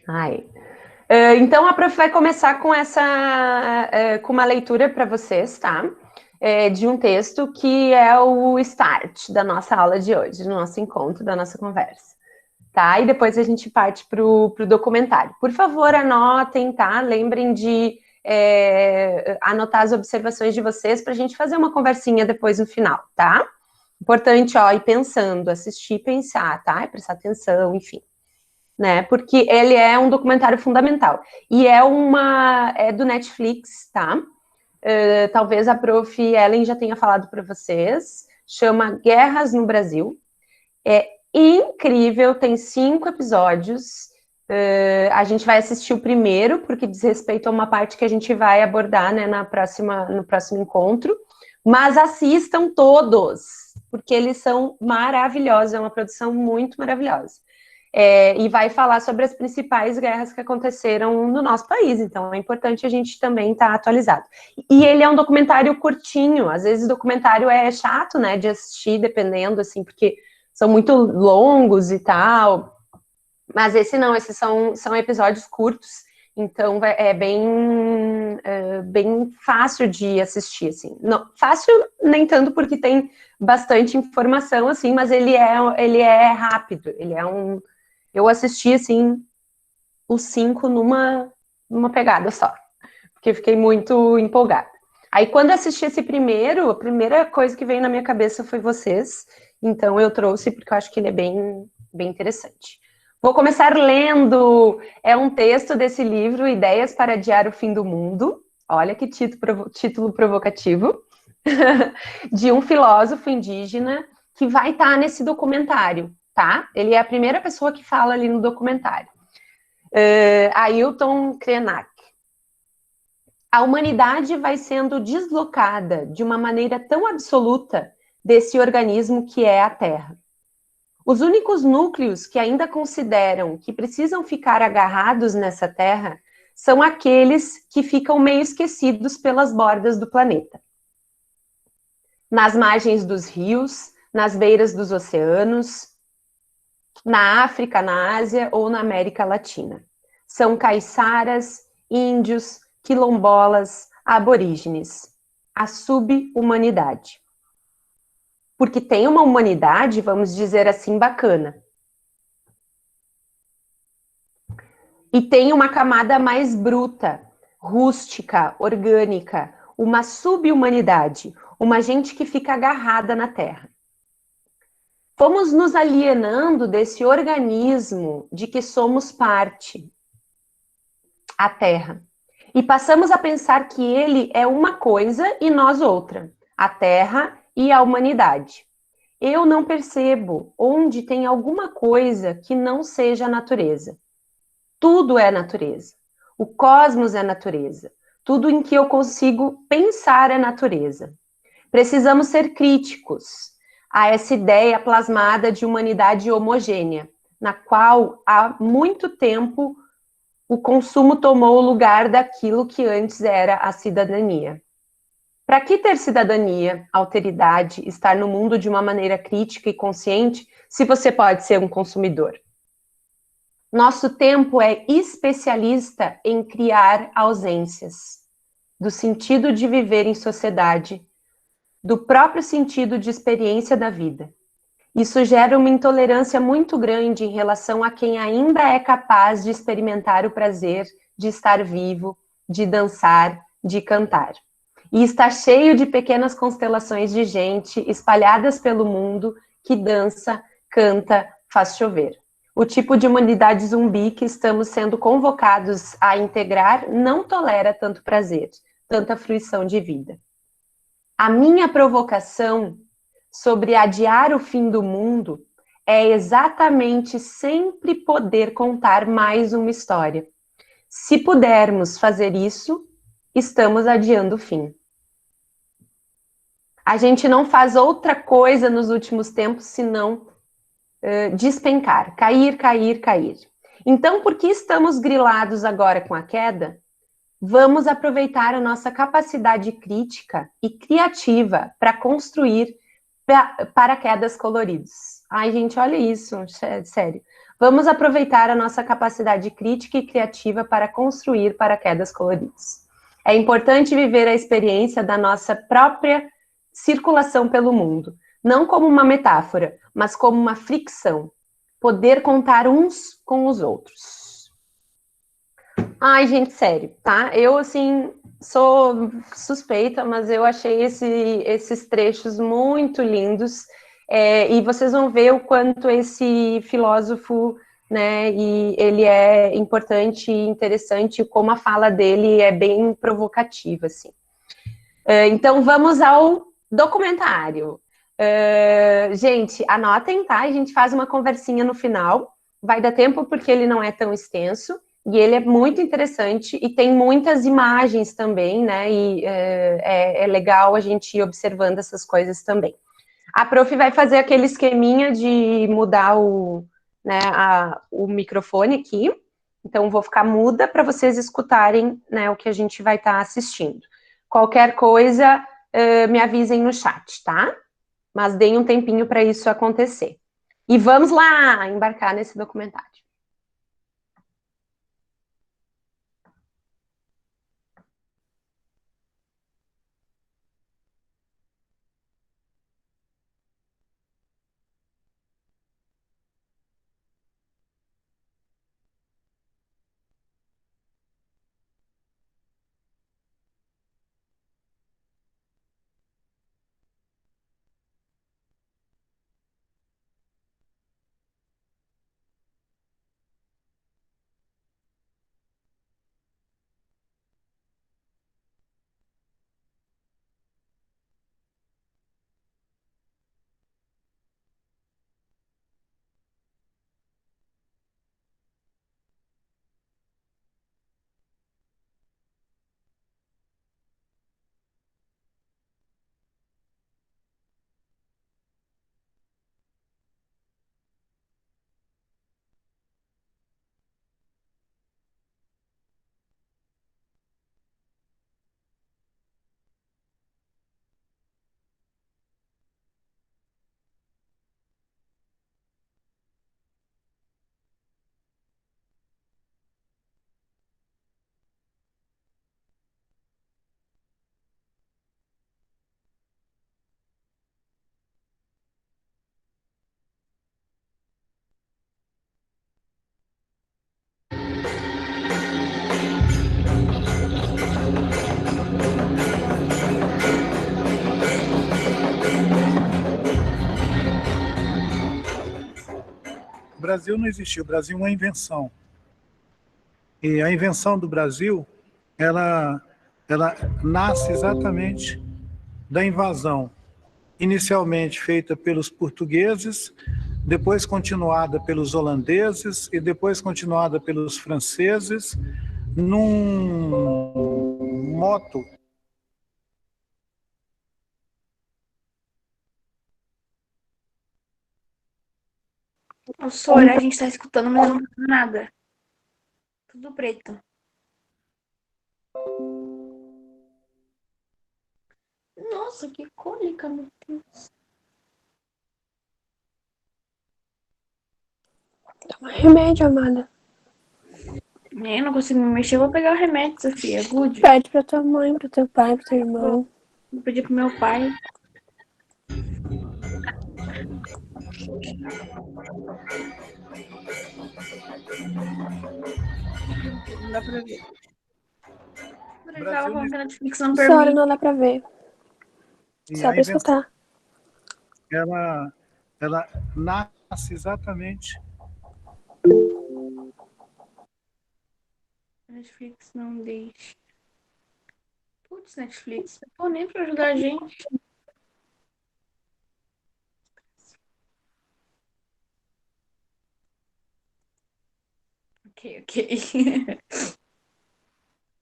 Ai. Então, a prof vai começar com com uma leitura para vocês, tá? De um texto que é o start da nossa aula de hoje, do nosso encontro, da nossa conversa, tá? E depois a gente parte para o documentário. Por favor, anotem, tá? Lembrem de anotar as observações de vocês para a gente fazer uma conversinha depois no final, tá? Importante, ó, ir pensando, assistir e pensar, tá? E prestar atenção, enfim. Né? Porque ele é um documentário fundamental. E é do Netflix, tá? Talvez a prof. Ellen já tenha falado para vocês. Chama Guerras no Brasil. É incrível, tem 5 episódios. A gente vai assistir o primeiro, porque diz respeito a uma parte que a gente vai abordar, né, no próximo encontro. Mas assistam todos, porque eles são maravilhosos, é uma produção muito maravilhosa. E vai falar sobre as principais guerras que aconteceram no nosso país, então é importante a gente também estar atualizado. E ele é um documentário curtinho, às vezes o documentário é chato, né, de assistir, dependendo, assim, porque são muito longos e tal, mas esse não, esses são episódios curtos, então é bem fácil de assistir, assim. Não, fácil nem tanto porque tem bastante informação, assim, mas ele é rápido, eu assisti, assim, os 5 numa pegada só, porque fiquei muito empolgada. Aí, quando assisti esse primeiro, a primeira coisa que veio na minha cabeça foi vocês, então eu trouxe, porque eu acho que ele é bem interessante. Vou começar lendo, é um texto desse livro, Ideias para Adiar o Fim do Mundo, olha que título provocativo, de um filósofo indígena que vai estar nesse documentário, tá? Ele é a primeira pessoa que fala ali no documentário. Ailton Krenak. A humanidade vai sendo deslocada de uma maneira tão absoluta desse organismo que é a Terra. Os únicos núcleos que ainda consideram que precisam ficar agarrados nessa Terra são aqueles que ficam meio esquecidos pelas bordas do planeta. Nas margens dos rios, nas beiras dos oceanos, na África, na Ásia ou na América Latina. São caiçaras, índios, quilombolas, aborígenes. A sub-humanidade. Porque tem uma humanidade, vamos dizer assim, bacana. E tem uma camada mais bruta, rústica, orgânica, uma sub-humanidade, uma gente que fica agarrada na terra. Fomos nos alienando desse organismo de que somos parte, a Terra. E passamos a pensar que ele é uma coisa e nós outra, a Terra e a humanidade. Eu não percebo onde tem alguma coisa que não seja a natureza. Tudo é natureza. O cosmos é natureza. Tudo em que eu consigo pensar é natureza. Precisamos ser críticos a essa ideia plasmada de humanidade homogênea, na qual há muito tempo o consumo tomou o lugar daquilo que antes era a cidadania. Para que ter cidadania, alteridade, estar no mundo de uma maneira crítica e consciente, se você pode ser um consumidor? Nosso tempo é especialista em criar ausências, do sentido de viver em sociedade, do próprio sentido de experiência da vida. Isso gera uma intolerância muito grande em relação a quem ainda é capaz de experimentar o prazer de estar vivo, de dançar, de cantar. E está cheio de pequenas constelações de gente espalhadas pelo mundo que dança, canta, faz chover. O tipo de humanidade zumbi que estamos sendo convocados a integrar não tolera tanto prazer, tanta fruição de vida. A minha provocação sobre adiar o fim do mundo é exatamente sempre poder contar mais uma história. Se pudermos fazer isso, estamos adiando o fim. A gente não faz outra coisa nos últimos tempos senão despencar, cair, cair, cair. Então, por que estamos grilados agora com a queda? Vamos aproveitar a nossa capacidade crítica e criativa para construir paraquedas coloridos. Ai, gente, olha isso, sério. Vamos aproveitar a nossa capacidade crítica e criativa para construir paraquedas coloridos. É importante viver a experiência da nossa própria circulação pelo mundo, não como uma metáfora, mas como uma fricção. Poder contar uns com os outros. Ai, gente, sério, tá? Eu, assim, sou suspeita, mas eu achei esses trechos muito lindos. E vocês vão ver o quanto esse filósofo, né, e ele é importante e interessante, como a fala dele é bem provocativa, assim. Então, vamos ao documentário. Gente, anotem, tá? A gente faz uma conversinha no final. Vai dar tempo porque ele não é tão extenso. E ele é muito interessante e tem muitas imagens também, né? E é legal a gente ir observando essas coisas também. A prof vai fazer aquele esqueminha de mudar o microfone aqui. Então, vou ficar muda para vocês escutarem, né, o que a gente vai estar assistindo. Qualquer coisa, me avisem no chat, tá? Mas deem um tempinho para isso acontecer. E vamos lá embarcar nesse documentário. O Brasil não existiu, o Brasil é uma invenção. E a invenção do Brasil, ela nasce exatamente da invasão, inicialmente feita pelos portugueses, depois continuada pelos holandeses e depois continuada pelos franceses, num moto. O Sora, a gente tá escutando, mas eu não tô vendo nada. Tudo preto. Nossa, que cólica, meu Deus. Toma remédio, amada. Eu não consigo me mexer, eu vou pegar o remédio, Sofia. Good. Pede pra tua mãe, pro teu pai, pro teu irmão. Vou pedir pro meu pai. Não dá pra ver. Eu tava falando que a Netflix não Essa hora permite. não dá pra ver. Só pra escutar. Ela nasce exatamente. A Netflix não deixa. Putz, Netflix. Pô, nem pra ajudar a gente. Ok.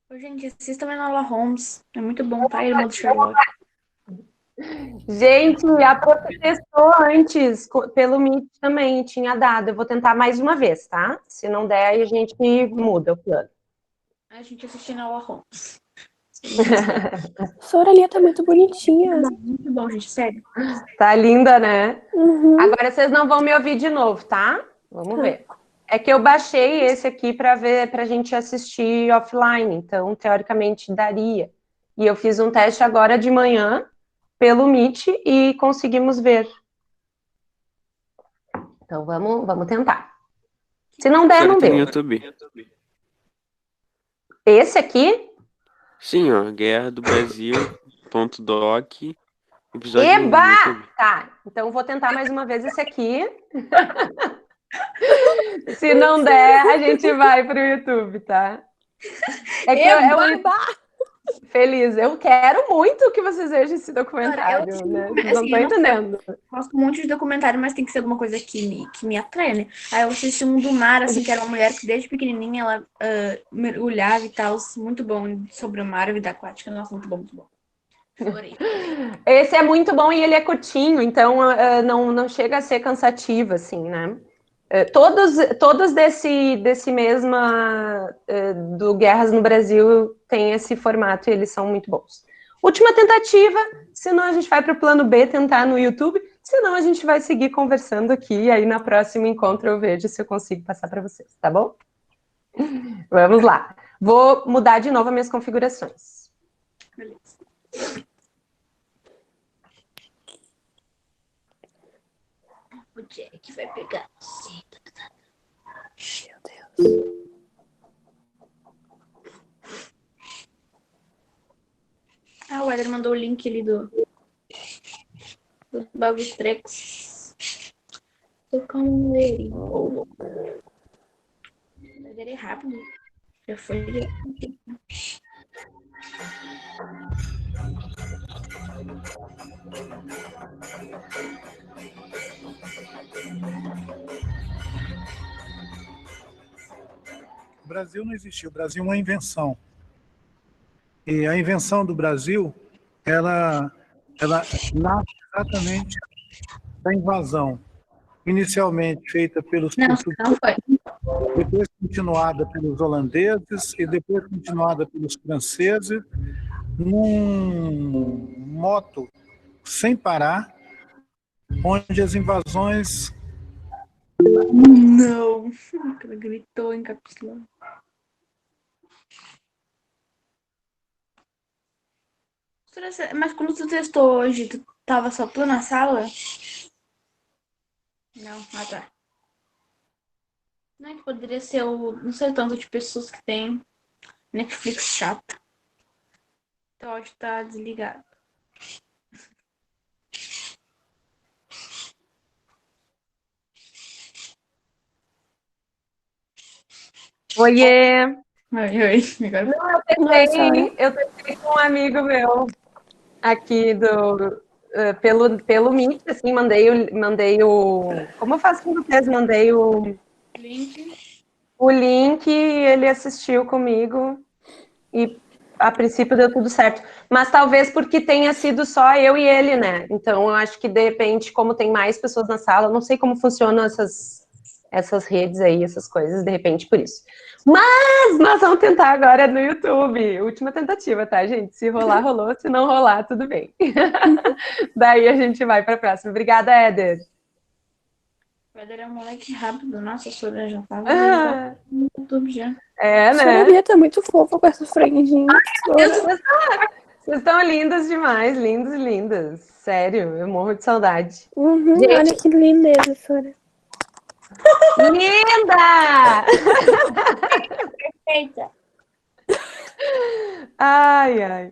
Ô, gente, assista a Enola Holmes. É muito bom, tá? Irmã do Sherlock. Gente, a prof testou antes, pelo Meet também, tinha dado. Eu vou tentar mais uma vez, tá? Se não der, aí a gente muda o plano. A gente assiste Enola Holmes. Soraya tá muito bonitinha. Muito bom, gente, sério. Tá linda, né? Uhum. Agora vocês não vão me ouvir de novo, tá? Vamos Tá. ver. É que eu baixei esse aqui para ver, para a gente assistir offline, então teoricamente daria. E eu fiz um teste agora de manhã pelo Meet e conseguimos ver. Então vamos tentar. Se não der, Sério, não tem no deu. YouTube. Esse aqui? Sim, ó. Guerra do Brasil.doc. Episódio 1 Eba! no YouTube. Tá, então vou tentar mais uma vez esse aqui. Se não der, a gente vai pro YouTube, tá? É que feliz. Eu quero muito que vocês vejam esse documentário, né? Vocês não assim, estão eu não sei. entendendo. Gosto um monte de documentário, mas tem que ser alguma coisa que me atrai, né? Aí eu assisti um do mar, assim, que era uma mulher que desde pequenininha ela mergulhava e tal. Muito bom sobre o mar, a vida aquática. Nossa, muito bom, muito bom. Adorei. Esse é muito bom e ele é curtinho, então não chega a ser cansativo, assim, né? Todos desse mesma do Guerras no Brasil tem esse formato e eles são muito bons. Última tentativa, senão a gente vai para o plano B tentar no YouTube, senão a gente vai seguir conversando aqui e aí na próxima encontro eu vejo se eu consigo passar para vocês, tá bom? Vamos lá. Vou mudar de novo as minhas configurações. Beleza. O Jack vai pegar. Meu Deus. Ah, o Eder mandou o link ali do Bagulho Trex. Tô com ele. O Eder é rápido. Já foi direto. O Brasil não existiu, o Brasil é uma invenção. E a invenção do Brasil, ela nasce exatamente da invasão, inicialmente feita pelos portugueses, Não foi. depois continuada pelos holandeses e depois continuada pelos franceses, num moto sem parar, onde as invasões... Não. Ela gritou em capítulo. Mas quando tu testou hoje, tu tava só tu na sala? Não, tá. Não é que poderia ser não sei o tanto de pessoas que tem Netflix chata. Então hoje tá desligado. Oiê! Oi. Agora... Eu tentei com um amigo meu aqui pelo Meet, assim, mandei o. Como eu faço com vocês? Mandei o link e ele assistiu comigo e a princípio deu tudo certo. Mas talvez porque tenha sido só eu e ele, né? Então eu acho que de repente, como tem mais pessoas na sala, eu não sei como funcionam essas redes aí, essas coisas, de repente por isso. Mas nós vamos tentar agora no YouTube. Última tentativa, tá, gente? Se rolar, rolou. Se não rolar, tudo bem. Daí a gente vai para a próxima. Obrigada, Éder. O Eder é um moleque rápido. Nossa, a Sora já tava no YouTube já. É, né? Soraya tá muito fofa com essa franjinha. Vocês estão lindas demais. Lindas, lindas. Sério, eu morro de saudade. Uhum, Gente. olha que lindeza, Sora. Linda! Perfeita. Ai.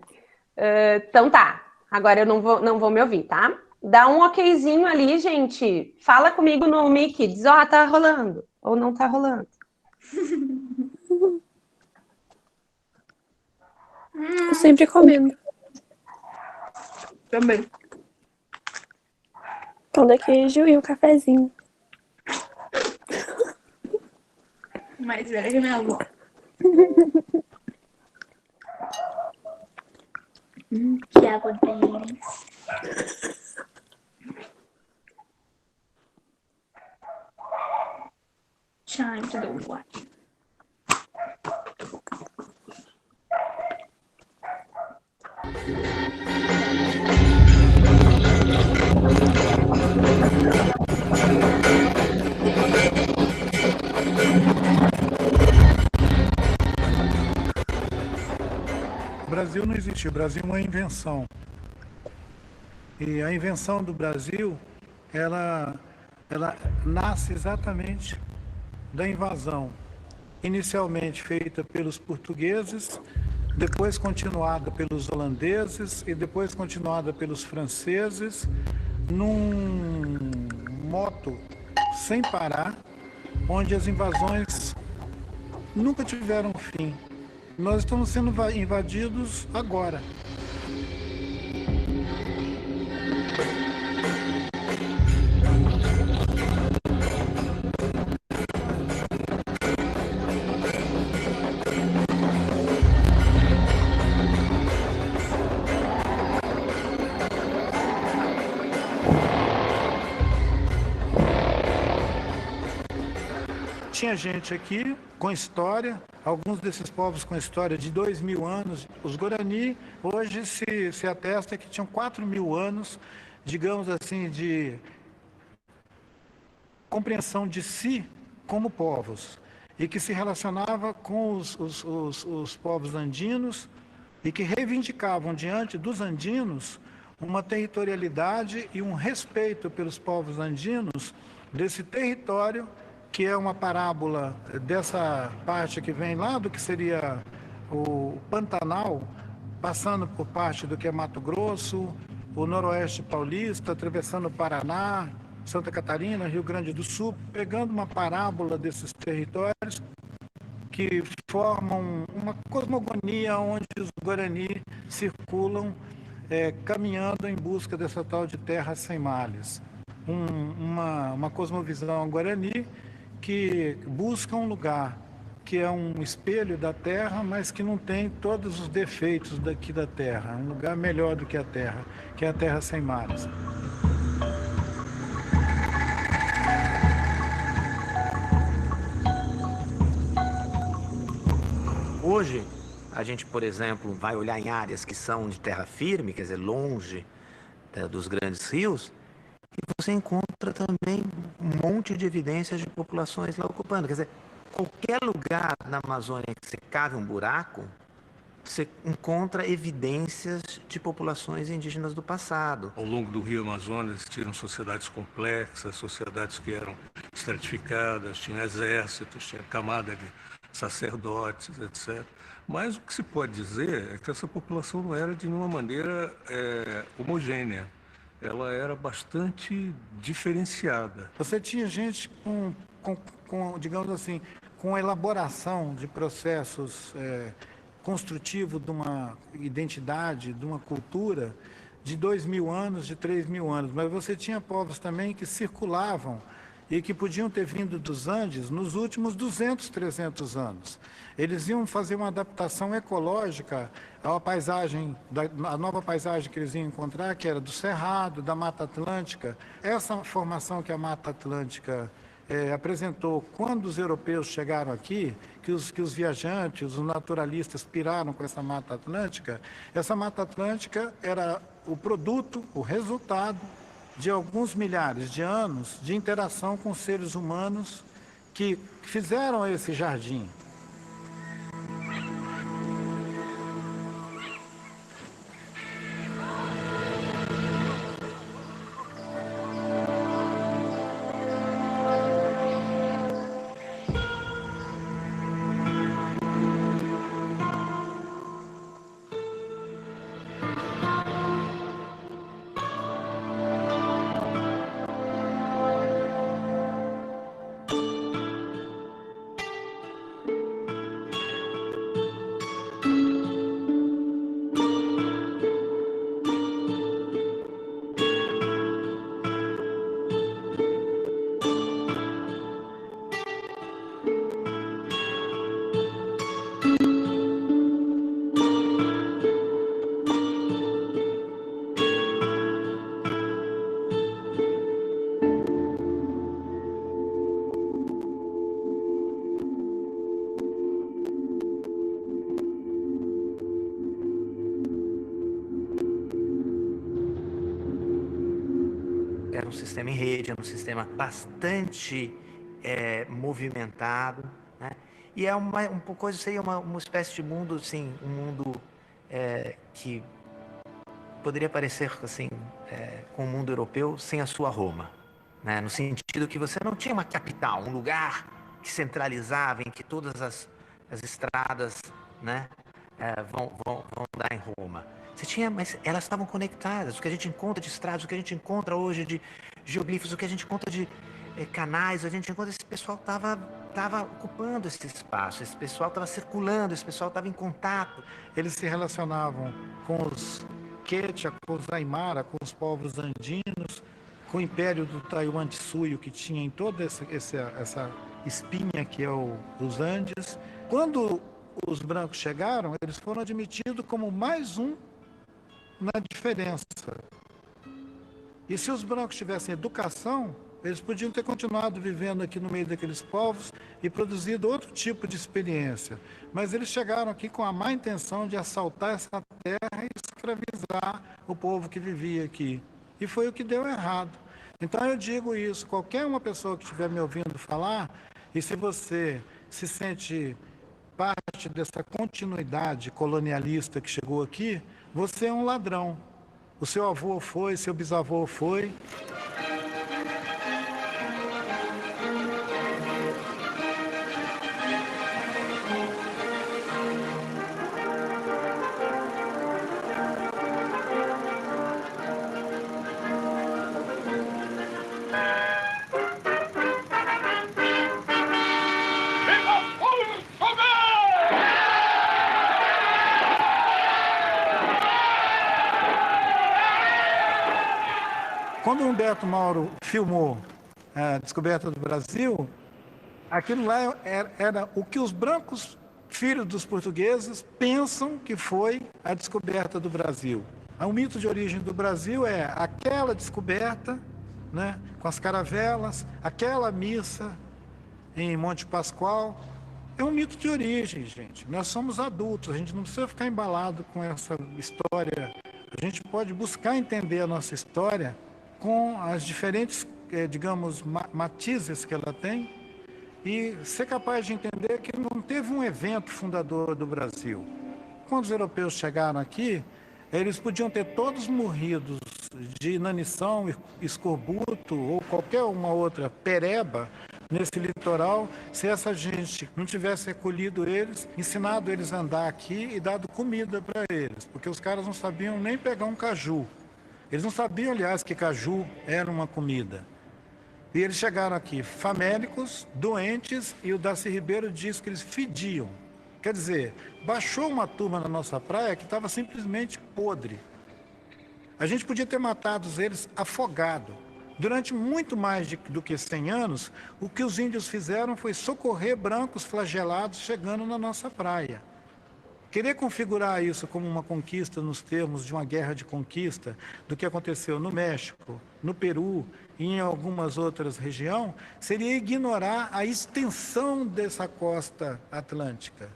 Então tá. Agora eu não vou me ouvir, tá? Dá um okzinho ali, gente. Fala comigo no mic. Diz, ó, tá rolando. Ou não tá rolando. Eu sempre comendo. Também. Pão de queijo e um cafezinho. Mais velha que minha avó. Que água deles. Time to do what? Brasil não existiu, o Brasil é uma invenção. E a invenção do Brasil, ela nasce exatamente da invasão, inicialmente feita pelos portugueses, depois continuada pelos holandeses e depois continuada pelos franceses, num moto sem parar, onde as invasões nunca tiveram fim. Nós estamos sendo invadidos agora. Tinha gente aqui com história, alguns desses povos com história de 2.000 anos. Os Guarani hoje se atesta que tinham 4.000 anos, digamos assim, de compreensão de si como povos, e que se relacionava com os povos andinos e que reivindicavam diante dos andinos uma territorialidade e um respeito pelos povos andinos desse território, que é uma parábola dessa parte que vem lá do que seria o Pantanal, passando por parte do que é Mato Grosso, o Noroeste Paulista, atravessando o Paraná, Santa Catarina, Rio Grande do Sul, pegando uma parábola desses territórios que formam uma cosmogonia onde os Guarani circulam caminhando em busca dessa tal de terra sem males. Uma cosmovisão Guarani que busca um lugar que é um espelho da terra, mas que não tem todos os defeitos daqui da terra. Um lugar melhor do que a terra, que é a terra sem mares. Hoje, a gente, por exemplo, vai olhar em áreas que são de terra firme, quer dizer, longe dos grandes rios, e você encontra também um monte de evidências de populações lá ocupando. Quer dizer, qualquer lugar na Amazônia que você cave um buraco, você encontra evidências de populações indígenas do passado. Ao longo do Rio Amazonas existiram sociedades complexas, sociedades que eram estratificadas, tinha exércitos, tinha camada de sacerdotes, etc. Mas o que se pode dizer é que essa população não era de nenhuma maneira homogênea. Ela era bastante diferenciada. Você tinha gente digamos assim, com elaboração de processos construtivos de uma identidade, de uma cultura de 2.000 anos, de 3.000 anos. Mas você tinha povos também que circulavam e que podiam ter vindo dos Andes nos últimos 200, 300 anos. Eles iam fazer uma adaptação ecológica à paisagem, a nova paisagem que eles iam encontrar, que era do Cerrado, da Mata Atlântica. Essa formação que a Mata Atlântica apresentou quando os europeus chegaram aqui, que os viajantes, os naturalistas piraram com essa Mata Atlântica, essa Mata Atlântica era o produto, o resultado de alguns milhares de anos de interação com seres humanos que fizeram esse jardim. Era um sistema em rede, era um sistema bastante movimentado, né? E é uma coisa, seria uma espécie de mundo, assim, um mundo que poderia parecer assim, com o mundo europeu sem a sua Roma, né? No sentido que você não tinha uma capital, um lugar que centralizava, em que todas as estradas, né, vão dar em Roma. Você tinha, mas elas estavam conectadas. O que a gente encontra de estradas, o que a gente encontra hoje de geoglifos, o que a gente encontra de canais, a gente encontra, esse pessoal estava ocupando esse espaço, esse pessoal estava circulando, esse pessoal estava em contato. Eles se relacionavam com os Quechua, com os Aymara, com os povos andinos, com o Império do Taiwan de Suyo, que tinha em toda essa espinha que é os Andes. Quando os brancos chegaram, eles foram admitidos como mais um na diferença. E se os brancos tivessem educação, eles podiam ter continuado vivendo aqui no meio daqueles povos e produzido outro tipo de experiência. Mas eles chegaram aqui com a má intenção de assaltar essa terra e escravizar o povo que vivia aqui. E foi o que deu errado. Então eu digo isso, qualquer uma pessoa que estiver me ouvindo falar, e se você se sente parte dessa continuidade colonialista que chegou aqui, você é um ladrão. O seu avô foi, seu bisavô foi. Quando o Humberto Mauro filmou a descoberta do Brasil, aquilo lá era o que os brancos, filhos dos portugueses, pensam que foi a descoberta do Brasil. O mito de origem do Brasil é aquela descoberta, né, com as caravelas, aquela missa em Monte Pascoal. É um mito de origem, gente. Nós somos adultos, a gente não precisa ficar embalado com essa história. A gente pode buscar entender a nossa história com as diferentes, digamos, matizes que ela tem e ser capaz de entender que não teve um evento fundador do Brasil. Quando os europeus chegaram aqui, eles podiam ter todos morrido de inanição, escorbuto ou qualquer uma outra pereba nesse litoral, se essa gente não tivesse recolhido eles, ensinado eles a andar aqui e dado comida para eles, porque os caras não sabiam nem pegar um caju. Eles não sabiam, aliás, que caju era uma comida. E eles chegaram aqui famélicos, doentes, e o Darcy Ribeiro diz que eles fediam. Quer dizer, baixou uma turma na nossa praia que estava simplesmente podre. A gente podia ter matado eles afogado. Durante muito mais do que 100 anos, o que os índios fizeram foi socorrer brancos flagelados chegando na nossa praia. Querer configurar isso como uma conquista nos termos de uma guerra de conquista do que aconteceu no México, no Peru e em algumas outras regiões, seria ignorar a extensão dessa costa atlântica.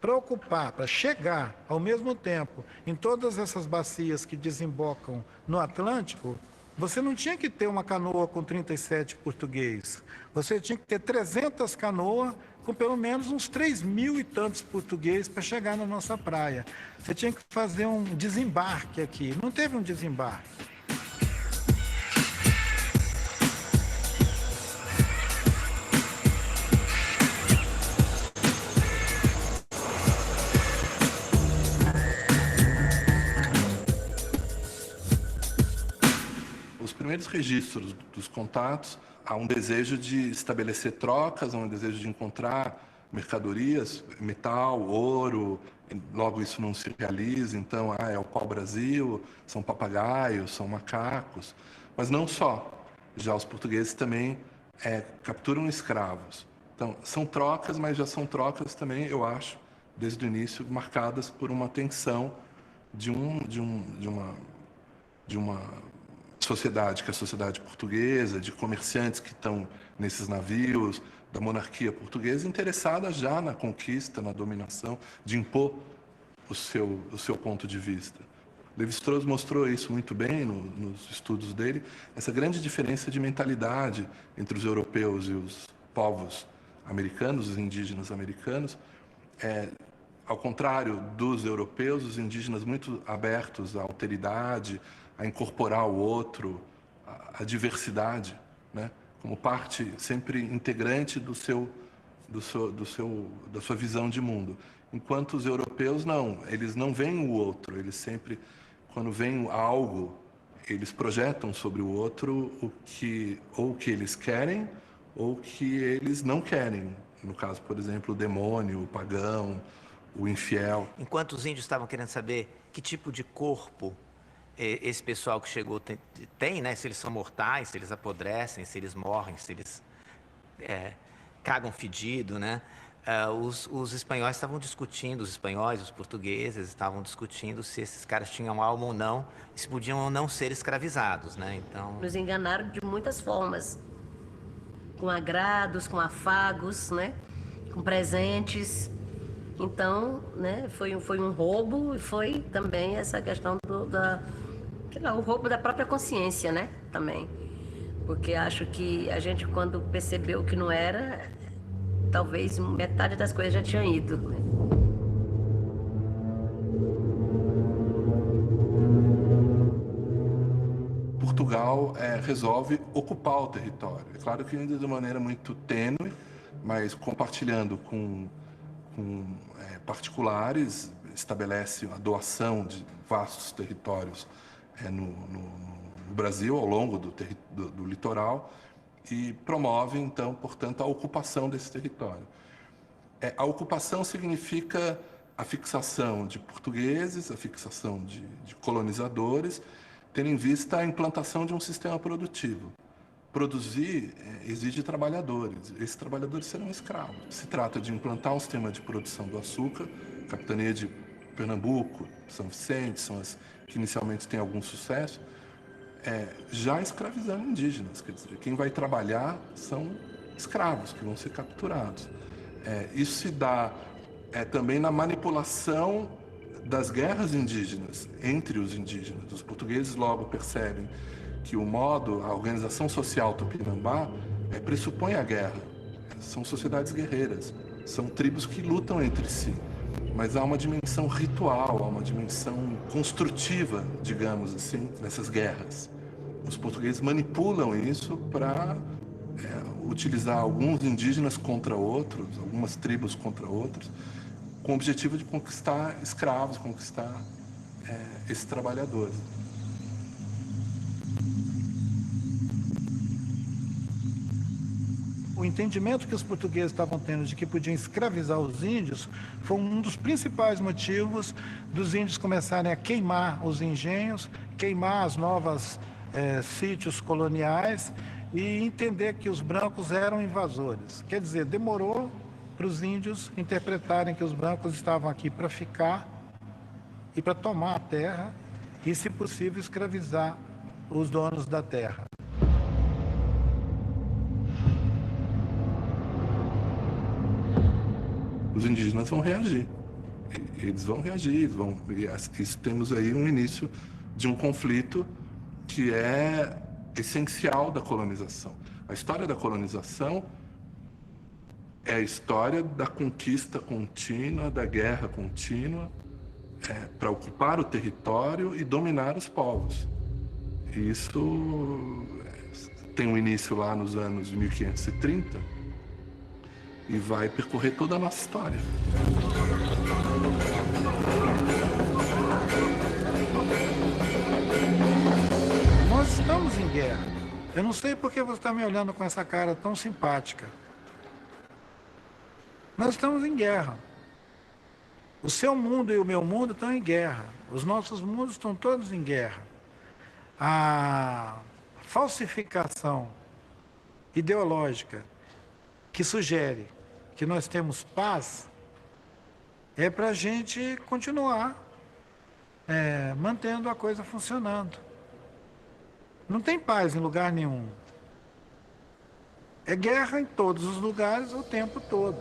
Para ocupar, para chegar ao mesmo tempo em todas essas bacias que desembocam no Atlântico, você não tinha que ter uma canoa com 37 portugueses. Você tinha que ter 300 canoas com pelo menos uns 3.000 e tantos portugueses para chegar na nossa praia. Você tinha que fazer um desembarque aqui. Não teve um desembarque. Os primeiros registros dos contatos, há um desejo de estabelecer trocas, há um desejo de encontrar mercadorias, metal, ouro, logo isso não se realiza, então é o pau-brasil, são papagaios, são macacos, mas não só, já os portugueses também capturam escravos. Então, são trocas, mas já são trocas também, eu acho, desde o início, marcadas por uma tensão de uma sociedade, que é a sociedade portuguesa, de comerciantes que estão nesses navios, da monarquia portuguesa, interessada já na conquista, na dominação, de impor o seu ponto de vista. Lévi-Strauss mostrou isso muito bem nos estudos dele, essa grande diferença de mentalidade entre os europeus e os povos americanos, os indígenas americanos, ao contrário dos europeus, os indígenas muito abertos à alteridade, a incorporar o outro, a diversidade, né? Como parte sempre integrante da sua visão de mundo. Enquanto os europeus não, eles não veem o outro, eles sempre, quando veem algo, eles projetam sobre o outro o que eles querem ou o que eles não querem. No caso, por exemplo, o demônio, o pagão, o infiel. Enquanto os índios estavam querendo saber que tipo de corpo esse pessoal que chegou tem, né? Se eles são mortais, se eles apodrecem, se eles morrem, se eles cagam fedido, né? Os espanhóis estavam discutindo, os espanhóis, os portugueses estavam discutindo se esses caras tinham alma ou não, se podiam ou não ser escravizados, né? Então... Nos enganaram de muitas formas, com agrados, com afagos, né? Com presentes. Então, né? Foi um roubo e foi também essa questão o roubo da própria consciência, né? Também. Porque acho que a gente, quando percebeu que não era, talvez metade das coisas já tinham ido, né? Portugal resolve ocupar o território. É claro que ainda de maneira muito tênue, mas compartilhando com particulares, estabelece a doação de vastos territórios no Brasil, ao longo do litoral, e promove, então, portanto, a ocupação desse território. A ocupação significa a fixação de portugueses, a fixação de colonizadores, tendo em vista a implantação de um sistema produtivo. Produzir exige trabalhadores. Esses trabalhadores serão escravos. Se trata de implantar um sistema de produção do açúcar. A capitania de Pernambuco, São Vicente, são as que inicialmente têm algum sucesso, já escravizando indígenas. Quer dizer, quem vai trabalhar são escravos que vão ser capturados. Isso se dá também na manipulação das guerras indígenas, entre os indígenas. Os portugueses logo percebem que a organização social tupinambá pressupõe a guerra. São sociedades guerreiras, são tribos que lutam entre si. Mas há uma dimensão ritual, há uma dimensão construtiva, digamos assim, nessas guerras. Os portugueses manipulam isso para utilizar alguns indígenas contra outros, algumas tribos contra outros, com o objetivo de conquistar escravos, conquistar esses trabalhadores. O entendimento que os portugueses estavam tendo de que podiam escravizar os índios foi um dos principais motivos dos índios começarem a queimar os engenhos, queimar as novas sítios coloniais e entender que os brancos eram invasores. Quer dizer, demorou para os índios interpretarem que os brancos estavam aqui para ficar e para tomar a terra e, se possível, escravizar os donos da terra. Os indígenas vão reagir. Eles vão reagir, isso temos aí um início de um conflito que é essencial da colonização. A história da colonização é a história da conquista contínua, da guerra contínua, para ocupar o território e dominar os povos. E isso tem um início lá nos anos 1530 e vai percorrer toda a nossa história. Nós estamos em guerra. Eu não sei por que você está me olhando com essa cara tão simpática. Nós estamos em guerra. O seu mundo e o meu mundo estão em guerra. Os nossos mundos estão todos em guerra. A falsificação ideológica que sugere que nós temos paz é para a gente continuar mantendo a coisa funcionando. Não tem paz em lugar nenhum. É guerra em todos os lugares o tempo todo.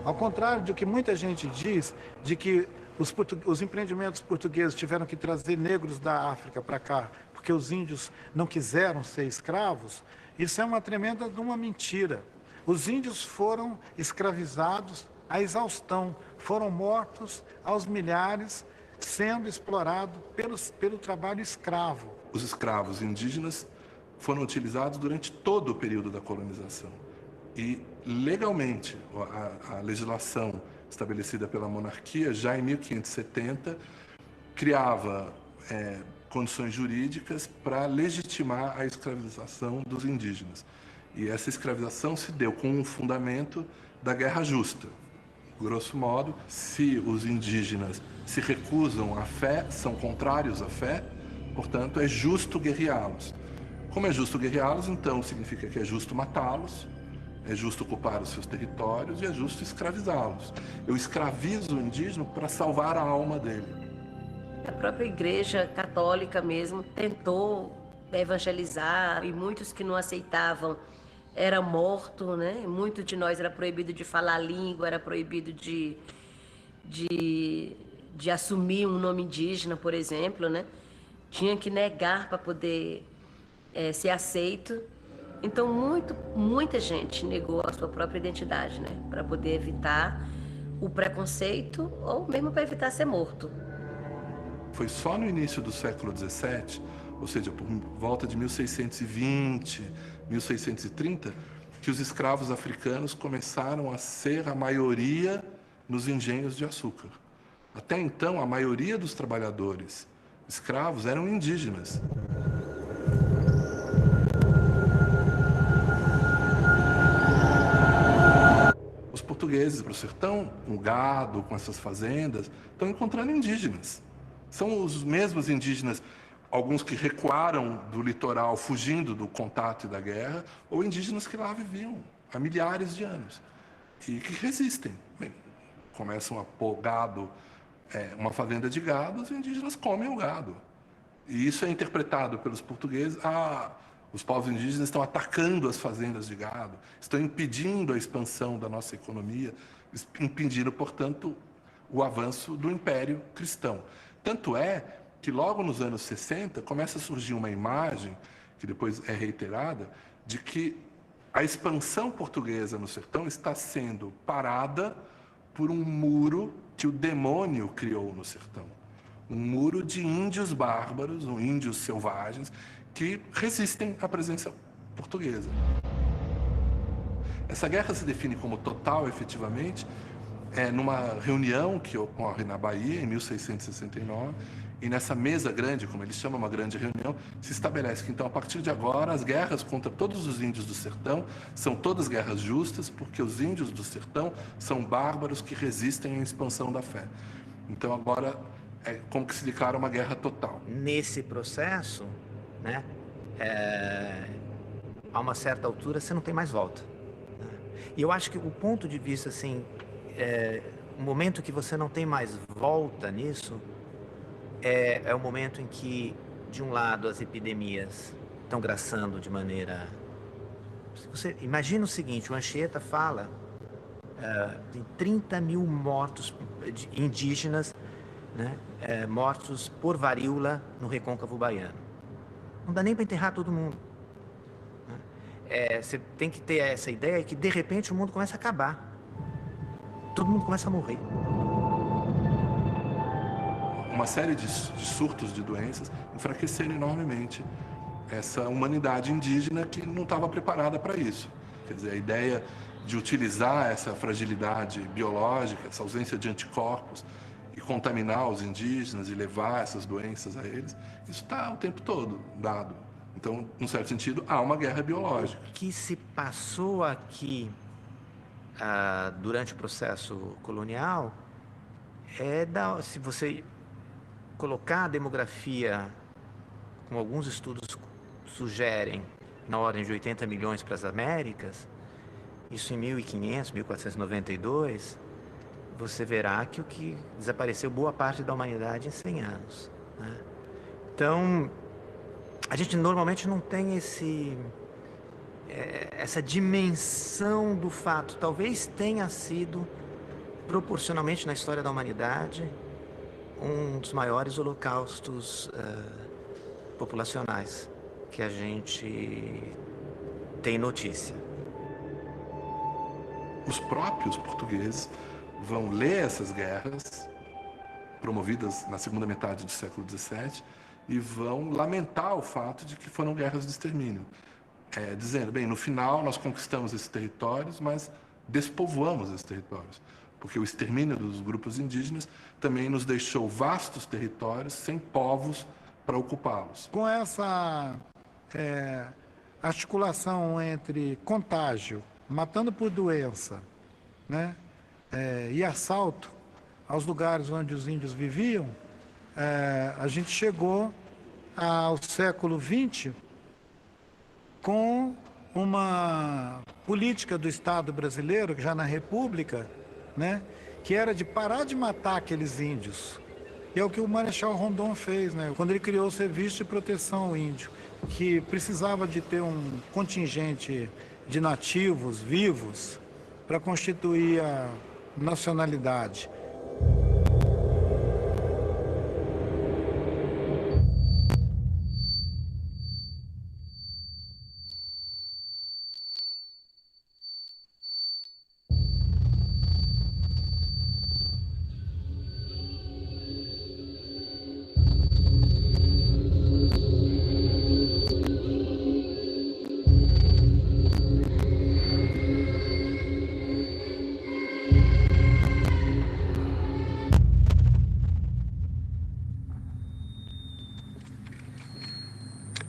Ao contrário do que muita gente diz, de que os empreendimentos portugueses tiveram que trazer negros da África para cá, porque os índios não quiseram ser escravos, isso é uma tremenda de uma mentira. Os índios foram escravizados à exaustão, foram mortos aos milhares, sendo explorados pelo trabalho escravo. Os escravos indígenas foram utilizados durante todo o período da colonização. E, legalmente, a legislação estabelecida pela monarquia, já em 1570, criava condições jurídicas para legitimar a escravização dos indígenas. E essa escravização se deu com o fundamento da guerra justa. Grosso modo, se os indígenas se recusam à fé, são contrários à fé, portanto, é justo guerreá-los. Como é justo guerreá-los, então significa que é justo matá-los, é justo ocupar os seus territórios e é justo escravizá-los. Eu escravizo o indígena para salvar a alma dele. A própria Igreja Católica mesmo tentou evangelizar, e muitos que não aceitavam era morto, né? Muito de nós era proibido de falar a língua, era proibido de assumir um nome indígena, por exemplo, né? Tinha que negar para poder ser aceito. Então, muita gente negou a sua própria identidade, né? Para poder evitar o preconceito ou mesmo para evitar ser morto. Foi só no início do século XVII, ou seja, por volta de 1620, 1630, que os escravos africanos começaram a ser a maioria nos engenhos de açúcar. Até então, a maioria dos trabalhadores escravos eram indígenas. Os portugueses para o sertão, com gado, com essas fazendas, estão encontrando indígenas. São os mesmos indígenas, alguns que recuaram do litoral fugindo do contato e da guerra, ou indígenas que lá viviam há milhares de anos e que resistem. Bem, começam a pôr gado, uma fazenda de gado, os indígenas comem o gado. E isso é interpretado pelos portugueses, os povos indígenas estão atacando as fazendas de gado, estão impedindo a expansão da nossa economia, impedindo, portanto, o avanço do Império Cristão. Tanto é que logo nos anos 60 começa a surgir uma imagem, que depois é reiterada, de que a expansão portuguesa no sertão está sendo parada por um muro que o demônio criou no sertão. Um muro de índios bárbaros, ou índios selvagens, que resistem à presença portuguesa. Essa guerra se define como total, efetivamente, numa reunião que ocorre na Bahia, em 1669, e nessa mesa grande, como eles chamam, uma grande reunião, se estabelece que, então, a partir de agora, as guerras contra todos os índios do sertão são todas guerras justas, porque os índios do sertão são bárbaros que resistem à expansão da fé. Então, agora, é como que se declara uma guerra total. Nesse processo, né, a uma certa altura, você não tem mais volta. Né? E eu acho que o ponto de vista, assim, o momento que você não tem mais volta nisso, é o momento em que, de um lado, as epidemias estão graçando de maneira... Você imagina o seguinte, o Anchieta fala de 30 mil mortos indígenas, né, mortos por varíola no recôncavo baiano. Não dá nem para enterrar todo mundo. Né? Você tem que ter essa ideia que, de repente, o mundo começa a acabar. Todo mundo começa a morrer. Uma série de surtos de doenças enfraqueceram enormemente essa humanidade indígena que não estava preparada para isso. Quer dizer, a ideia de utilizar essa fragilidade biológica, essa ausência de anticorpos, e contaminar os indígenas e levar essas doenças a eles, isso está o tempo todo dado. Então, num certo sentido, há uma guerra biológica. O que se passou aqui durante o processo colonial se você colocar a demografia, como alguns estudos sugerem, na ordem de 80 milhões para as Américas, isso em 1500, 1492, você verá que o que desapareceu boa parte da humanidade em 100 anos. Né? Então, a gente normalmente não tem essa dimensão do fato. Talvez tenha sido, proporcionalmente na história da humanidade, um dos maiores holocaustos populacionais que a gente tem notícia. os próprios portugueses vão ler essas guerras, promovidas na segunda metade do século XVII, e vão lamentar o fato de que foram guerras de extermínio. Dizendo, bem, no final nós conquistamos esses territórios, mas despovoamos esses territórios, porque o extermínio dos grupos indígenas também nos deixou vastos territórios sem povos para ocupá-los. Com essa articulação entre contágio, matando por doença, né, e assalto aos lugares onde os índios viviam, a gente chegou ao século XX com uma política do Estado brasileiro, já na República, né, que era de parar de matar aqueles índios. E é o que o Marechal Rondon fez, né, quando ele criou o Serviço de Proteção ao Índio, que precisava de ter um contingente de nativos vivos para constituir a nacionalidade.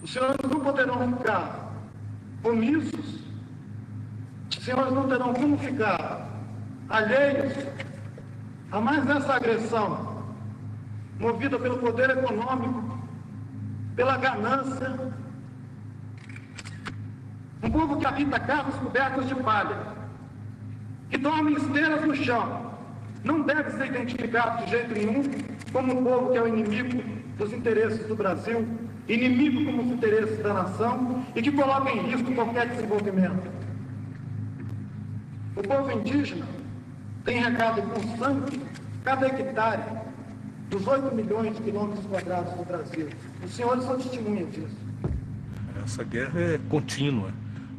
Os senhores não poderão ficar omissos, os senhores não terão como ficar alheios a mais essa agressão, movida pelo poder econômico, pela ganância. Um povo que habita casas cobertas de palha, que dorme em esteiras no chão, não deve ser identificado de jeito nenhum como um povo que é o inimigo dos interesses do Brasil, inimigo como os interesses da nação e que coloca em risco qualquer desenvolvimento. O povo indígena tem regado com sangue cada hectare dos 8 milhões de quilômetros quadrados do Brasil. Os senhores são testemunhas disso. Essa guerra é contínua.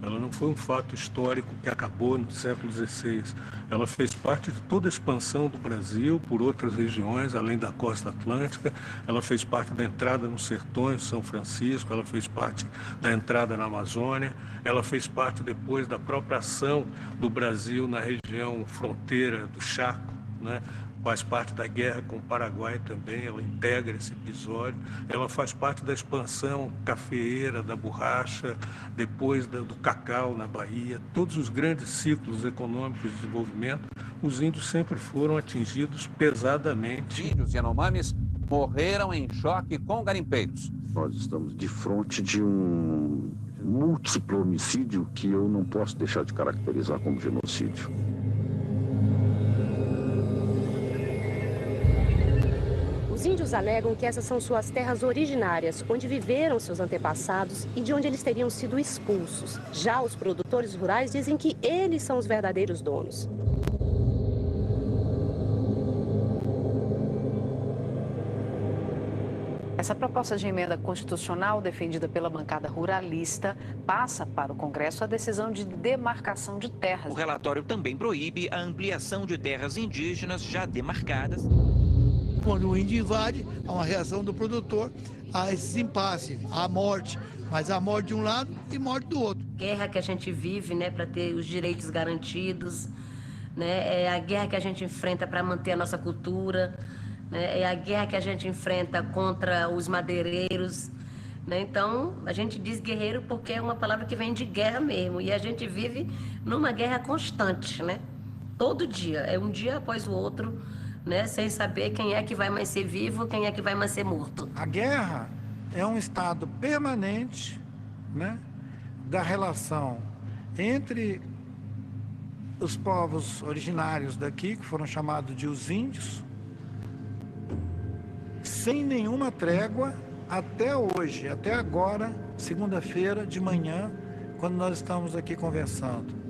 Ela não foi um fato histórico que acabou no século XVI. Ela fez parte de toda a expansão do Brasil por outras regiões, além da costa atlântica. Ela fez parte da entrada nos sertões de São Francisco, ela fez parte da entrada na Amazônia, ela fez parte depois da própria ação do Brasil na região fronteira do Chaco, né? Faz parte da guerra com o Paraguai também, ela integra esse episódio. Ela faz parte da expansão cafeeira, da borracha, depois do cacau na Bahia. Todos os grandes ciclos econômicos de desenvolvimento, os índios sempre foram atingidos pesadamente. Índios e Yanomamis morreram em choque com garimpeiros. Nós estamos de frente de um múltiplo homicídio que eu não posso deixar de caracterizar como genocídio. Os índios alegam que essas são suas terras originárias, onde viveram seus antepassados e de onde eles teriam sido expulsos. Já os produtores rurais dizem que eles são os verdadeiros donos. Essa proposta de emenda constitucional defendida pela bancada ruralista passa para o Congresso a decisão de demarcação de terras. O relatório também proíbe a ampliação de terras indígenas já demarcadas. Quando o índio invade, há uma reação do produtor a esse impasse, a morte, mas a morte de um lado e morte do outro. Guerra que a gente vive, né, para ter os direitos garantidos, né, é a guerra que a gente enfrenta para manter a nossa cultura, né, é a guerra que a gente enfrenta contra os madeireiros, né? Então, a gente diz guerreiro porque é uma palavra que vem de guerra mesmo, e a gente vive numa guerra constante, né? Todo dia, é um dia após o outro, né, sem saber quem é que vai mais ser vivo, quem é que vai mais ser morto. A guerra é um estado permanente, né, da relação entre os povos originários daqui, que foram chamados de os índios, sem nenhuma trégua até hoje, até agora, segunda-feira de manhã, quando nós estamos aqui conversando.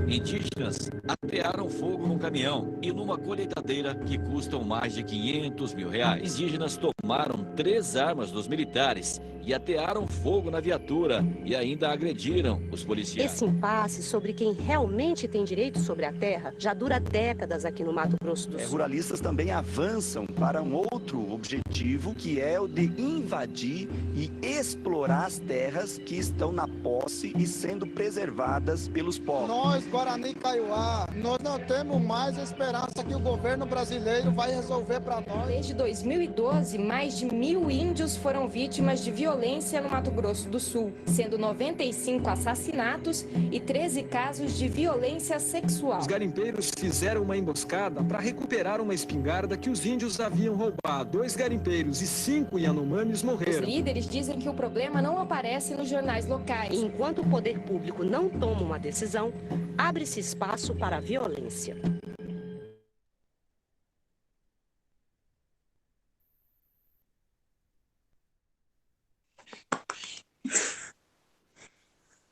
Indígenas atearam fogo num caminhão e numa colheitadeira que custam mais de R$500 mil. Indígenas tomaram 3 armas dos militares e atearam fogo na viatura e ainda agrediram os policiais. Esse impasse sobre quem realmente tem direito sobre a terra já dura décadas aqui no Mato Grosso do Sul. Ruralistas também avançam para um outro objetivo, que é o de invadir e explorar as terras que estão na posse e sendo preservadas pelos povos. Nós, Guarani Kaiowá, nós não temos mais esperança que o governo brasileiro vai resolver para nós. Desde 2012, mais de 1.000 índios foram vítimas de violência no Mato Grosso do Sul, sendo 95 assassinatos e 13 casos de violência sexual. Os garimpeiros fizeram uma emboscada para recuperar uma espingarda que os índios haviam roubado. 2 garimpeiros e 5 Yanomamis morreram. Os líderes dizem que o problema não aparece nos jornais locais. Enquanto o poder público não toma uma decisão, abre-se espaço para a violência.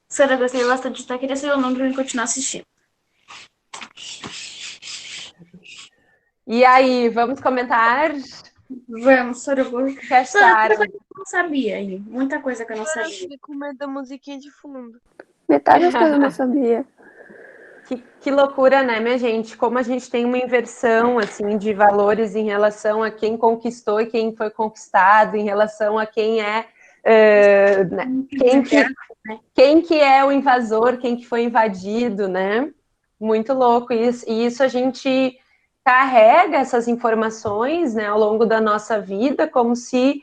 Sara, gostei bastante de estar. Queria saber o nome para eu continuar assistindo. E aí, vamos comentar? Vamos, Sara, eu vou... Que acharam? Muita coisa que eu não sabia aí. Muita coisa que eu não sabia. Fiquei com medo da musiquinha de fundo. Metade das coisas eu não sabia. Que loucura, né, minha gente? Como a gente tem uma inversão, assim, de valores em relação a quem conquistou e quem foi conquistado, em relação a quem é... quem que é o invasor, quem que foi invadido, né? Muito louco isso. E isso a gente carrega essas informações, né, ao longo da nossa vida, como se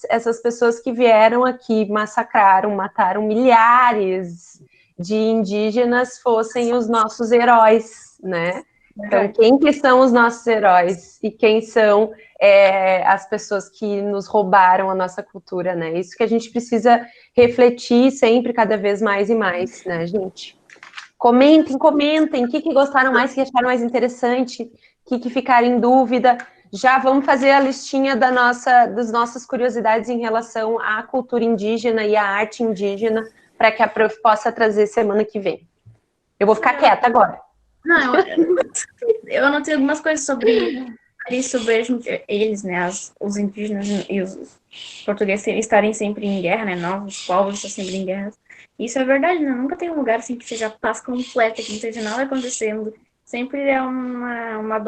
essas pessoas que vieram aqui massacraram, mataram milhares de indígenas fossem os nossos heróis, né? Então, quem que são os nossos heróis e quem são as pessoas que nos roubaram a nossa cultura, né? Isso que a gente precisa refletir sempre, cada vez mais e mais, né, gente? Comentem, o que gostaram mais, o que acharam mais interessante, o que ficaram em dúvida. Já vamos fazer a listinha das nossas curiosidades em relação à cultura indígena e à arte indígena, para que a Prof possa trazer semana que vem. Eu vou ficar quieta agora. Não, eu anotei algumas coisas sobre eles, né, os indígenas e os portugueses estarem sempre em guerra, né, novos povos estão sempre em guerra. Isso é verdade, né? Nunca tem um lugar assim que seja paz completa, que não esteja nada acontecendo. Sempre é uma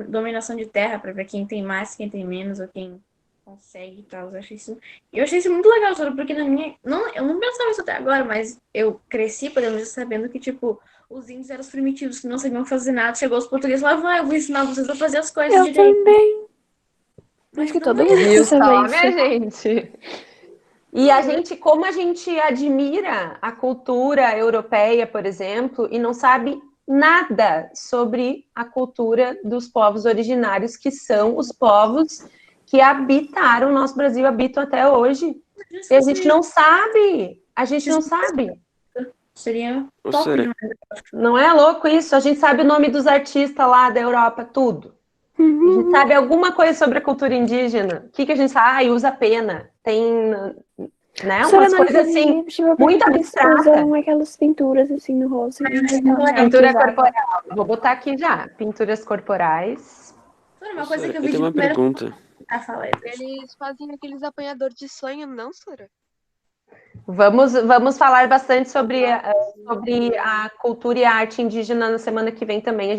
dominação de terra para ver quem tem mais, quem tem menos, ou quem consegue e tal. Eu achei isso muito legal, sabe? Porque eu não pensava isso até agora, mas eu cresci, podemos dizer, sabendo que, tipo, os índios eram os primitivos, que não sabiam fazer nada. Chegou os portugueses lá, eu vou ensinar vocês a fazer as coisas direito. Eu também. Acho que todo mundo precisa saber isso. Minha gente. E a gente, como a gente admira a cultura europeia, por exemplo, e não sabe nada sobre a cultura dos povos originários, que são os povos que habitaram o nosso Brasil, habitam até hoje. E a gente não sabe. A gente não sabe. Seria top. Não é louco isso? A gente sabe o nome dos artistas lá da Europa, tudo. A gente sabe alguma coisa sobre a cultura indígena. O que a gente sabe? Usa pena. Tem, né, umas coisas assim, muito abstratas. Usam aquelas pinturas assim no rosto. Pintura corporal. Vou botar aqui já. Pinturas corporais. Uma coisa que eu vi de primeira... pergunta. Eles fazem aqueles apanhadores de sonho, não, Sora? Vamos falar bastante sobre a cultura e a arte indígena na semana que vem também.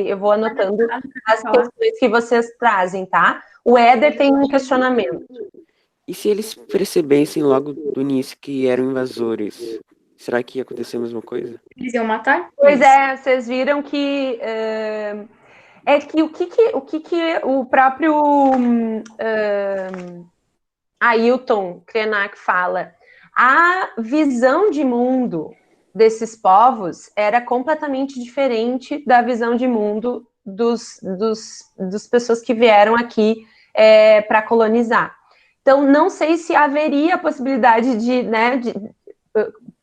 Eu vou anotando as questões que vocês trazem, tá? O Éder tem um questionamento. E se eles percebessem logo do início que eram invasores, será que ia acontecer a mesma coisa? Eles iam matar? Pois é, vocês viram que... o que o próprio Ailton Krenak fala, a visão de mundo desses povos era completamente diferente da visão de mundo dos pessoas que vieram aqui para colonizar. Então, não sei se haveria a possibilidade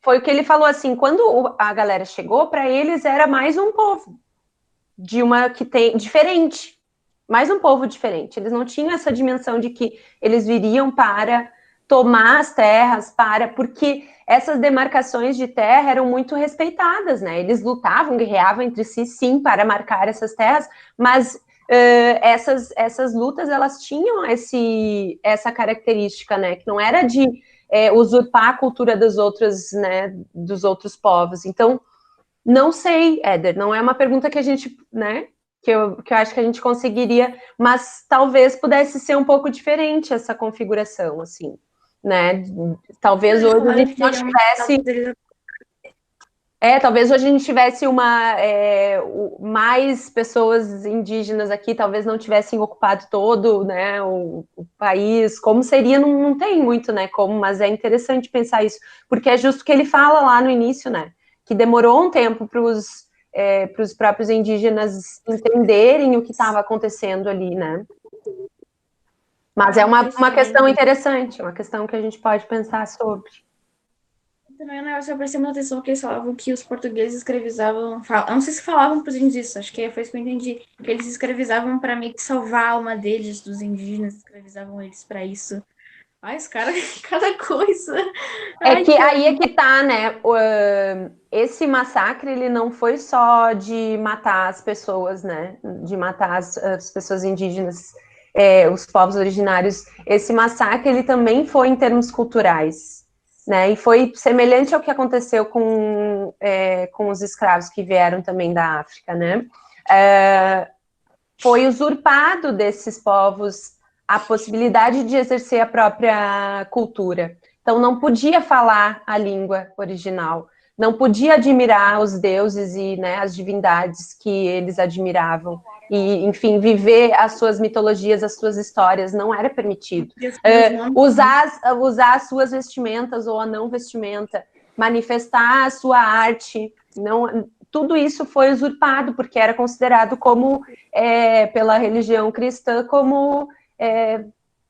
foi o que ele falou, assim, quando a galera chegou, para eles era mais um povo, diferente, mais um povo diferente. Eles não tinham essa dimensão de que eles viriam para tomar as terras, porque essas demarcações de terra eram muito respeitadas, né? Eles lutavam, guerreavam entre si, sim, para marcar essas terras, mas essas lutas, elas tinham essa característica, né, que não era de usurpar a cultura dos outros, né, dos outros povos. Então, não sei, Éder, não é uma pergunta que a gente, né, que eu acho que a gente conseguiria, mas talvez pudesse ser um pouco diferente essa configuração, assim, né? Talvez hoje a gente não tivesse... talvez hoje a gente tivesse mais pessoas indígenas aqui, talvez não tivessem ocupado todo, né, o país, como seria, não tem muito, né, como, mas é interessante pensar isso, porque é justo que ele fala lá no início, né, que demorou um tempo para os próprios indígenas entenderem o que estava acontecendo ali, né. Mas é uma questão interessante, uma questão que a gente pode pensar sobre. Também o negócio, eu prestei muita atenção que eles falavam que os portugueses escravizavam... Eu não sei se falavam para os índios isso, acho que foi isso que eu entendi. Que eles escravizavam para meio que salvar a alma deles, dos indígenas, escravizavam eles para isso. Ai, os caras, cada coisa. Aí é que tá, né? Esse massacre, ele não foi só de matar as pessoas, né? De matar as pessoas indígenas, os povos originários. Esse massacre, ele também foi em termos culturais, né? E foi semelhante ao que aconteceu com os escravos que vieram também da África, né? Foi usurpado desses povos a possibilidade de exercer a própria cultura. Então, não podia falar a língua original, não podia admirar os deuses e, né, as divindades que eles admiravam, e, enfim, viver as suas mitologias, as suas histórias, não era permitido. Usar as suas vestimentas ou a não vestimenta, manifestar a sua arte, tudo isso foi usurpado, porque era considerado como, pela religião cristã, como...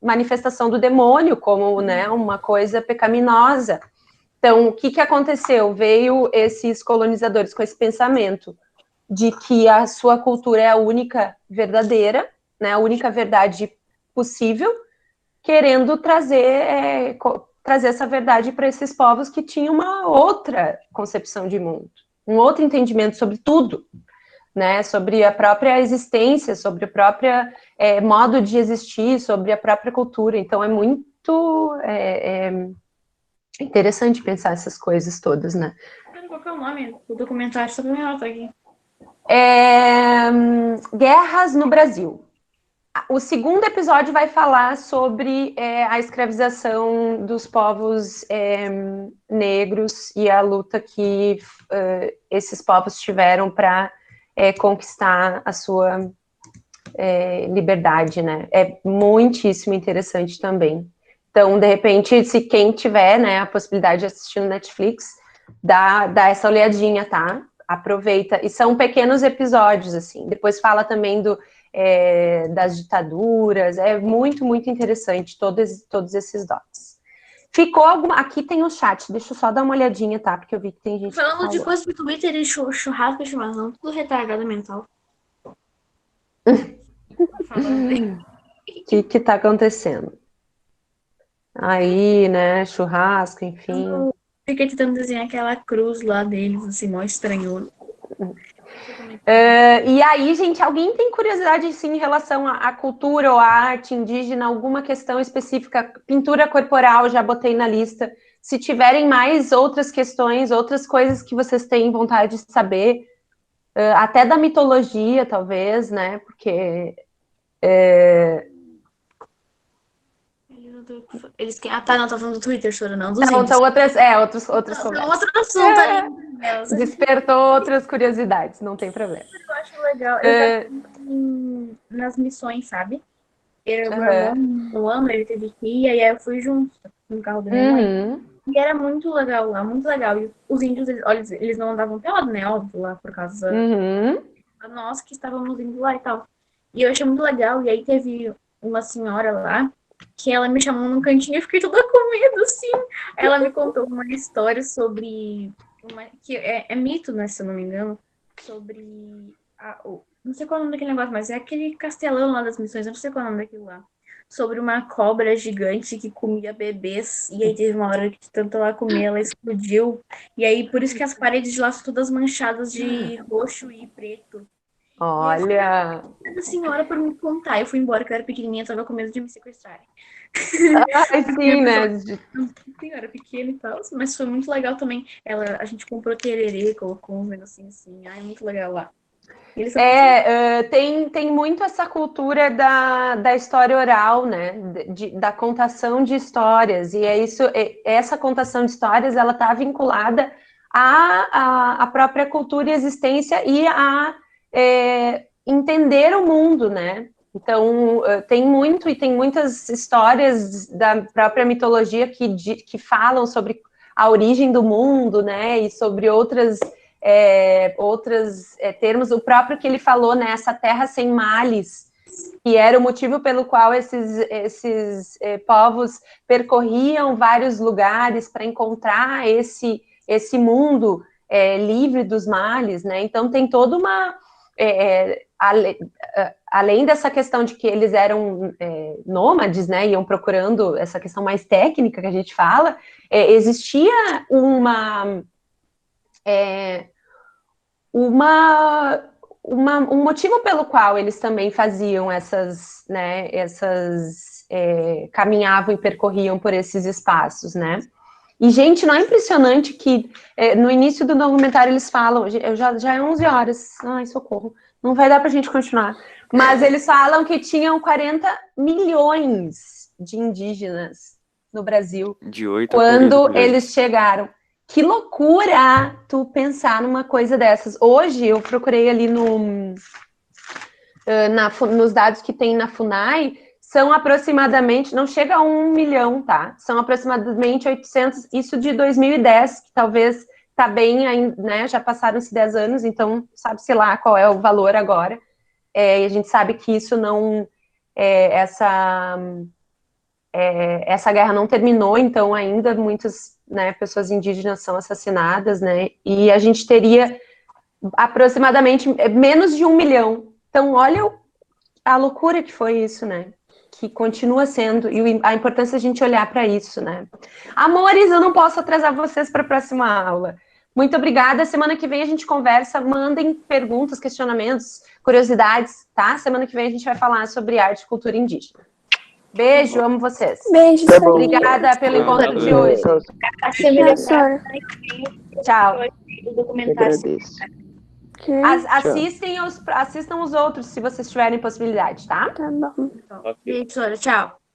manifestação do demônio, como, né, uma coisa pecaminosa. Então, o que aconteceu? Veio esses colonizadores com esse pensamento de que a sua cultura é a única verdadeira, né, a única verdade possível, querendo trazer essa verdade para esses povos que tinham uma outra concepção de mundo, um outro entendimento sobre tudo, né, sobre a própria existência, sobre o próprio modo de existir, sobre a própria cultura. Então, é muito interessante pensar essas coisas todas, né. Qual que é o nome do documentário? Só para me anotar aqui. Guerras no Brasil. O segundo episódio vai falar sobre a escravização dos povos negros e a luta que esses povos tiveram para conquistar a sua liberdade, né? É muitíssimo interessante também. Então, de repente, se quem tiver, né, a possibilidade de assistir no Netflix, dá essa olhadinha, tá? Aproveita. E são pequenos episódios, assim. Depois fala também das ditaduras. É muito, muito interessante todos esses dots. Ficou alguma... Aqui tem o chat, deixa eu só dar uma olhadinha, tá? Porque eu vi que tem gente... Falando de coisa do Twitter e churrasco e chimarrão, tudo retardado mental. O que tá acontecendo? Aí, né, churrasco, enfim. Eu fiquei tentando desenhar aquela cruz lá deles, assim, mó estranhona. E aí, gente, alguém tem curiosidade, sim, em relação à cultura ou à arte indígena, alguma questão específica? Pintura corporal, já botei na lista. Se tiverem mais outras questões, outras coisas que vocês têm vontade de saber, até da mitologia, talvez, né, porque... Eles querem... tá falando do Twitter, choro, não, dos Não, índios. são outros Não, outro assunto aí. Despertou outras curiosidades, não tem problema. Eu acho legal. Eu já fui nas missões, sabe? Meu ano, ele teve que ir, aí eu fui junto no carro da minha mãe. E era muito legal lá, muito legal. E os índios, eles não andavam pelado, né? Óbvio, lá por causa da nós que estávamos indo lá e tal. E eu achei muito legal. E aí teve uma senhora lá que ela me chamou num cantinho e eu fiquei toda com medo, assim. Ela me contou uma história sobre... que é mito, né, se eu não me engano, sobre... não sei qual é o nome daquele negócio, mas é aquele castelão lá das missões, eu não sei qual é o nome daquilo lá. Sobre uma cobra gigante que comia bebês, e aí teve uma hora que tanto ela comia, ela explodiu. E aí, por isso que as paredes de lá são todas manchadas de roxo e preto. Olha. A senhora por me contar. Eu fui embora, que eu era pequenininha, tava com medo de me sequestrarem. Ai, sim, né? Eu era pequena e tal, mas foi muito legal também. A gente comprou tererê, colocou um negocinho assim. Ai, muito legal lá. Tem muito essa cultura da história oral, né? Da contação de histórias. E essa contação de histórias, ela está vinculada à própria cultura e existência e a entender o mundo, né? Então, tem muitas histórias da própria mitologia que falam sobre a origem do mundo, né? E sobre outros termos, o próprio que ele falou, né? Essa terra sem males, que era o motivo pelo qual esses povos percorriam vários lugares para encontrar esse mundo livre dos males, né? Então, tem toda uma... além dessa questão de que eles eram nômades, né, iam procurando essa questão mais técnica que a gente fala, existia um motivo pelo qual eles também faziam caminhavam e percorriam por esses espaços, né? E, gente, não é impressionante que no início do documentário eles falam, já é 11 horas, ai, socorro, não vai dar pra gente continuar, mas eles falam que tinham 40 milhões de indígenas no Brasil quando eles chegaram. Que loucura tu pensar numa coisa dessas. Hoje eu procurei ali nos dados que tem na FUNAI, são aproximadamente, não chega a 1 milhão, tá? São aproximadamente 800, isso de 2010, que talvez tá bem, né? Já passaram-se 10 anos, então sabe-se lá qual é o valor agora. E a gente sabe que isso não... essa guerra não terminou, então ainda muitas, né, pessoas indígenas são assassinadas, né? E a gente teria aproximadamente menos de 1 milhão. Então, olha a loucura que foi isso, né? Que continua sendo, e a importância de a gente olhar para isso, né? Amores, eu não posso atrasar vocês para a próxima aula. Muito obrigada. Semana que vem a gente conversa, mandem perguntas, questionamentos, curiosidades, tá? Semana que vem a gente vai falar sobre arte e cultura indígena. Beijo, amo vocês. Beijo, obrigada pelo encontro de hoje. Tchau. Assistam os outros, se vocês tiverem possibilidade, tá? Tá bom. Beijo, tchau.